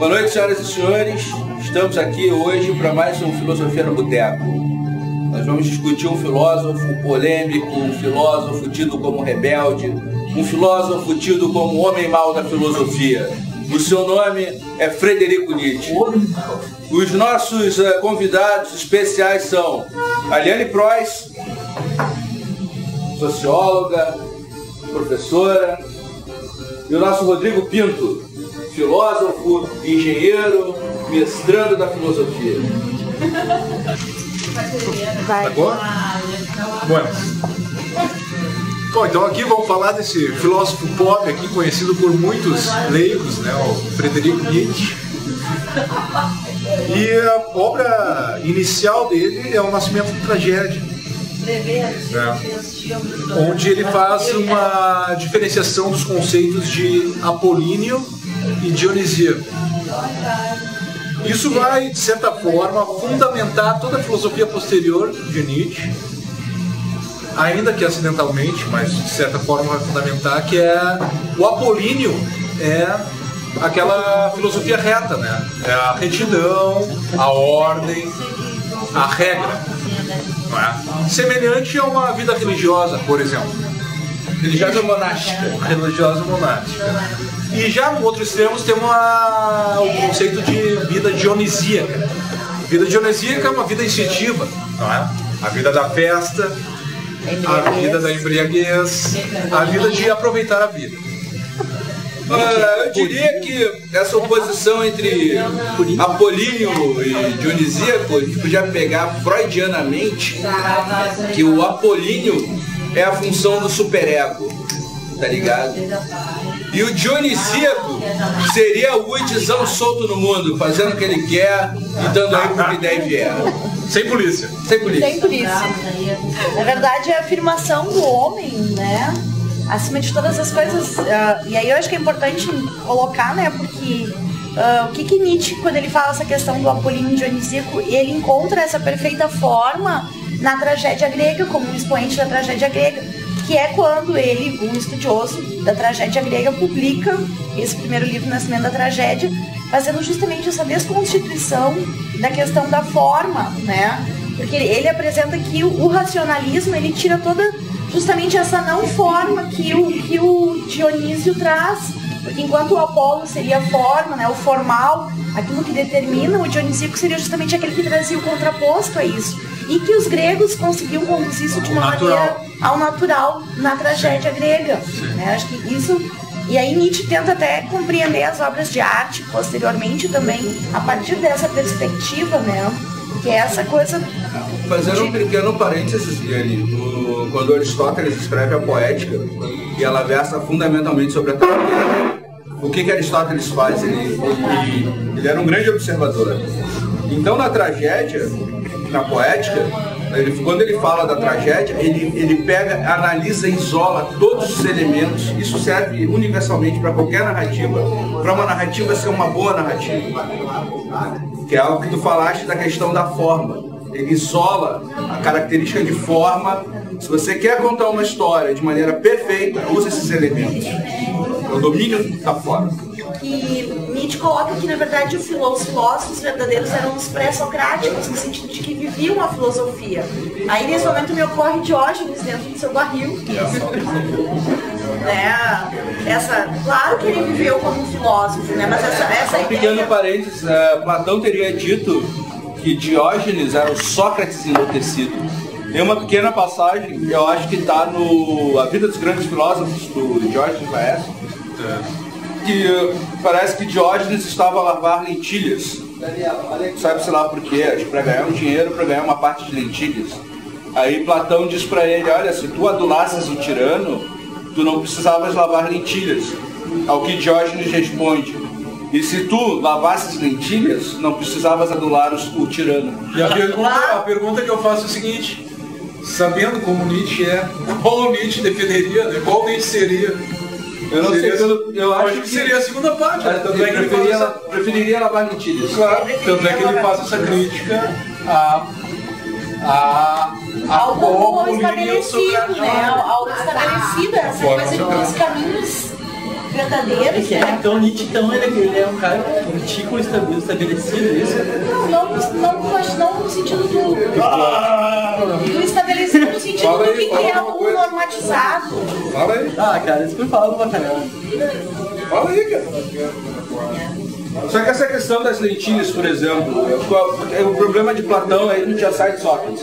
Boa noite, senhoras e senhores. Estamos aqui hoje para mais um Filosofia no Boteco. Nós vamos discutir um filósofo polêmico, um filósofo tido como rebelde, um filósofo tido como homem mau da filosofia. O seu nome é Frederico Nietzsche. Os nossos convidados especiais são Aliane Preuss, socióloga, professora, e o nosso Rodrigo Pinto, filósofo, engenheiro, mestrando da filosofia. Agora? Bueno. Bom, então aqui vamos falar desse filósofo pop aqui, conhecido por muitos leigos, né, o Frederico Nietzsche. E a obra inicial dele é O Nascimento da Tragédia, onde ele faz uma diferenciação dos conceitos de apolíneo e dionisíaco. Isso vai, de certa forma, fundamentar toda a filosofia posterior de Nietzsche, ainda que acidentalmente, mas de certa forma vai fundamentar que o apolíneo é aquela filosofia reta, né? É a retidão, a ordem, a regra, não é? Semelhante a uma vida religiosa, por exemplo. Religiosa monástica. Religiosa monástica. E já no outro extremo temos o conceito de vida dionisíaca. Vida dionisíaca é uma vida instintiva, não é? A vida da festa, a vida da embriaguez, a vida de aproveitar a vida. Eu diria que essa oposição entre apolíneo e dionisíaco, a gente podia pegar freudianamente que o apolíneo é a função do superego, tá ligado? E o dionisíaco seria o Woodzão solto no mundo, fazendo o que ele quer e dando aí pro que der e vier. Sem polícia. Sem polícia. Sem polícia. Na verdade, é a afirmação do homem, né? Acima de todas as coisas. E aí eu acho que é importante colocar, né? Porque o que Nietzsche, quando ele fala essa questão do apolíneo dionisíaco, ele encontra essa perfeita forma na tragédia grega, como um expoente da tragédia grega, que é quando ele, um estudioso da tragédia grega, publica esse primeiro livro, Nascimento da Tragédia, fazendo justamente essa desconstituição da questão da forma, né? Porque ele apresenta que o racionalismo, ele tira toda justamente essa não forma que o Dionísio traz, porque enquanto o Apolo seria a forma, né, o formal, aquilo que determina, o Dionisíaco seria justamente aquele que trazia o contraposto a isso. E que os gregos conseguiam conduzir isso de uma maneira ao natural na tragédia grega. Né? Acho que isso. E aí Nietzsche tenta até compreender as obras de arte posteriormente também, a partir dessa perspectiva, né? Que é essa coisa. Fazendo um pequeno parênteses, quando Aristóteles escreve a Poética, e ela versa fundamentalmente sobre a tragédia, o que Aristóteles faz? Ele era um grande observador. Então, na tragédia, na Poética, quando ele fala da tragédia, ele pega, analisa e isola todos os elementos. Isso serve universalmente para qualquer narrativa, para uma narrativa ser uma boa narrativa. Que é algo que tu falaste da questão da forma. Ele isola a característica de forma. Se você quer contar uma história de maneira perfeita, usa esses elementos. É o domínio da forma. Que Nietzsche coloca que, na verdade, os filósofos verdadeiros eram os pré-socráticos, no sentido de que viviam a filosofia. Aí, nesse momento, me ocorre Diógenes dentro do seu barril. Claro que ele viveu como um filósofo, né? Mas essa um pequeno parênteses, Platão teria dito que Diógenes era o Sócrates enlouquecido. Tem uma pequena passagem, eu acho que está no A Vida dos Grandes Filósofos, do Diógenes Laércio, que parece que Diógenes estava a lavar lentilhas. Sabe-se lá por quê? Acho que para ganhar um dinheiro, para ganhar uma parte de lentilhas. Aí Platão diz para ele, olha, se tu adulasses o tirano, tu não precisavas lavar lentilhas. Ao que Diógenes responde, e se tu lavasses lentilhas, não precisavas adular o tirano. E a pergunta que eu faço é o seguinte, sabendo como Nietzsche é, qual Nietzsche defenderia, né? Qual Nietzsche seria? Eu não sei, eu acho que seria a segunda parte. Tanto é que preferiria lavar lentilhas. Claro, tanto é que ele faz essa crítica ao estabelecido, né? Ao estabelecido, essa coisa dos caminhos verdadeiros, né? Então Nietzsche, então, ele é um cara que critica o estabelecido, isso? Não no sentido do estabelecido, no sentido do que é o normatizado. Fala aí. Ah, cara, isso foi falado pra caramba. Fala aí, cara. Só que essa questão das lentilhas, por exemplo, o problema de Platão aí não tinha saído de Sócrates.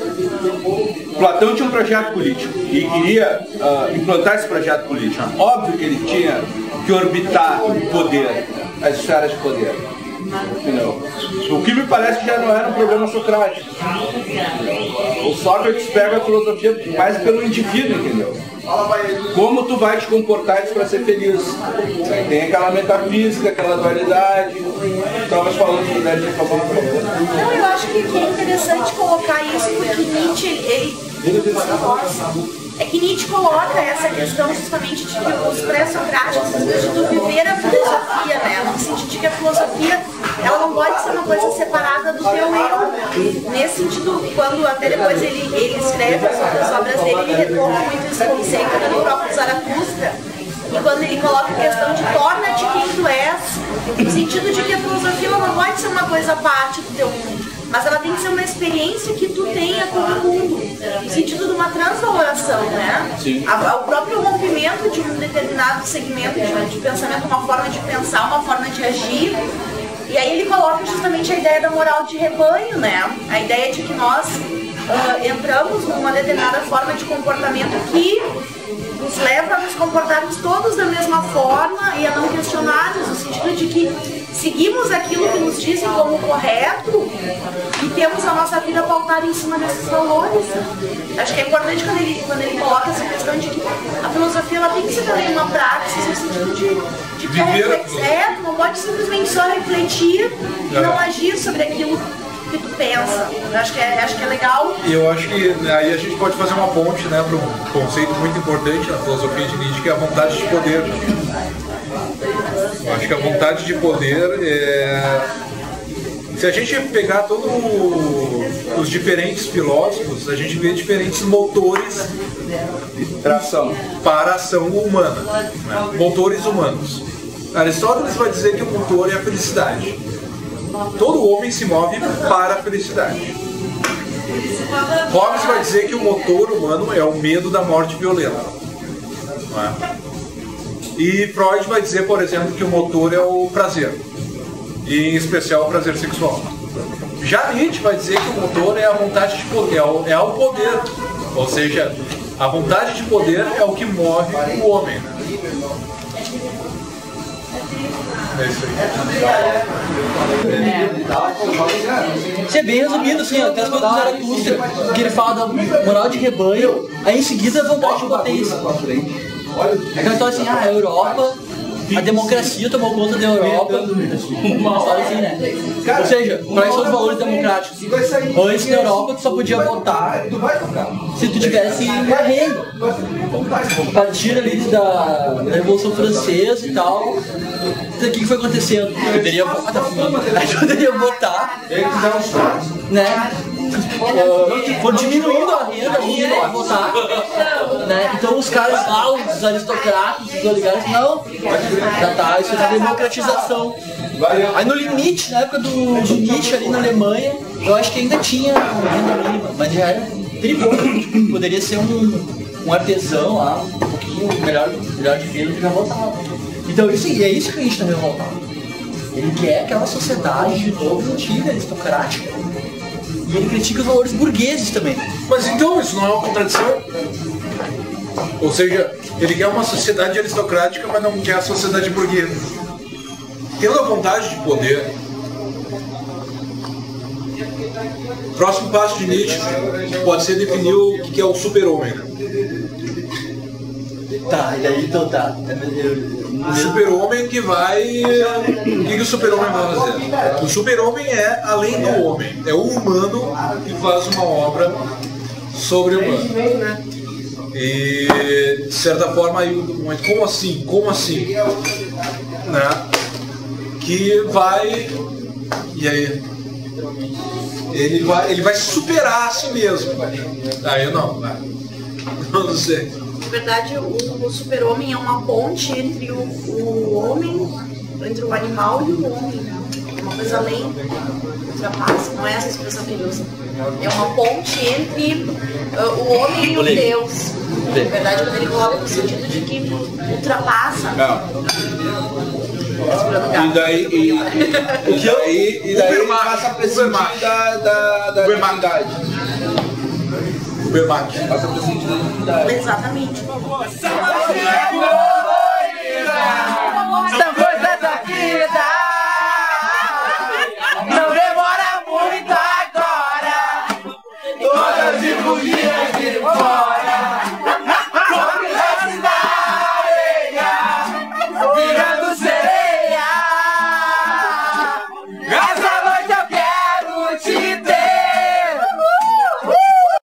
Platão tinha um projeto político e queria implantar esse projeto político. Óbvio que ele tinha que orbitar o poder, as esferas de poder. Entendeu? O que me parece que já não era um problema socrático. O Sócrates pega a filosofia mais pelo indivíduo, entendeu? Como tu vai te comportar para ser feliz? Tem aquela metafísica, aquela dualidade. Estavas falando de ideia de favor. Não, eu acho que é interessante colocar isso porque Nietzsche, é que Nietzsche coloca essa questão justamente de que os pré-socráticos, de tu viver a filosofia, né? No sentido de que a filosofia, ela não pode ser uma coisa separada do teu eu. Nesse sentido, quando até depois ele escreve as obras dele, ele retoma muito esse conceito do próprio Zaratustra. E quando ele coloca a questão de torna-te quem tu és, no sentido de que a filosofia ela não pode ser uma coisa à parte do teu mundo, mas ela tem que ser uma experiência que tu tenha com o mundo, no sentido de uma transvaloração, né? O próprio rompimento de um determinado segmento de pensamento, uma forma de pensar, uma forma de agir. E aí ele coloca justamente a ideia da moral de rebanho, né? A ideia de que nós entramos numa determinada forma de comportamento que nos leva a nos comportarmos todos da mesma forma e a não questionarmos, no sentido de que seguimos aquilo que nos dizem como correto e temos a nossa vida pautada em cima desses valores. Acho que é importante quando ele coloca essa questão de que a filosofia ela tem que ser também uma prática no sentido de que tu não pode simplesmente só refletir e não agir sobre aquilo que tu pensa. Eu acho que é legal. E eu acho que aí a gente pode fazer uma ponte, né, para um conceito muito importante na filosofia de Nietzsche, que é a vontade de poder. Eu acho que a vontade de poder é... Se a gente pegar todos os diferentes filósofos, a gente vê diferentes motores para a ação humana, né? Motores humanos. Aristóteles vai dizer que o motor é a felicidade. Todo homem se move para a felicidade. Hobbes vai dizer que o motor humano é o medo da morte violenta. Não é? E Freud vai dizer, por exemplo, que o motor é o prazer. E em especial o prazer sexual. Já Nietzsche vai dizer que o motor é a vontade de poder, é o poder. Ou seja, a vontade de poder é o que move o homem. É isso aí. Isso é bem resumido, assim, até as coisas do Zaratustra, que ele fala da moral de rebanho, aí em seguida a vontade de potência. Aquela história assim, a Europa, a democracia tomou conta da Europa, uma história assim, né? Ou seja, quais são os valores democráticos? Antes na Europa tu só podia votar se tu tivesse uma renda. A partir ali da Revolução Francesa e tal, o que foi acontecendo? Eu poderia votar, né? For diminuindo a renda para votar, né? Então os caras lá, os aristocratas, os oligarcas, não, já tá, isso é a democratização. Aí no limite, na época de Nietzsche ali na Alemanha, eu acho que ainda tinha renda mínima, mas já era tributo, poderia ser um artesão lá, um pouquinho melhor de vida que já votava. Então isso, é isso que a gente está revoltado. Ele quer aquela sociedade de novo antiga, aristocrática. E ele critica os valores burgueses também. Mas então isso não é uma contradição? Ou seja, ele quer uma sociedade aristocrática, mas não quer a sociedade burguesa. Tendo a vontade de poder, o próximo passo de Nietzsche pode ser definir o que é o super-homem. Tá, e daí então tá. O super-homem que vai... O que o super-homem vai fazer? O super-homem é além do homem. É o humano que faz uma obra sobre-humana. E, de certa forma, mas como assim? Como assim? Né? Que vai... E aí? Ele vai superar a si mesmo. Aí eu não sei. na verdade, o super-homem é uma ponte entre o homem, entre o animal e o homem, né? Uma coisa além, ultrapassa, não é essa expressão que ele usa. É uma ponte entre o homem e o Deus. Na verdade, quando ele coloca no sentido de que ultrapassa. E daí passa pra esse sentido da divindade. O Bermac. Passa pra esse sentido da divindade. Exatamente.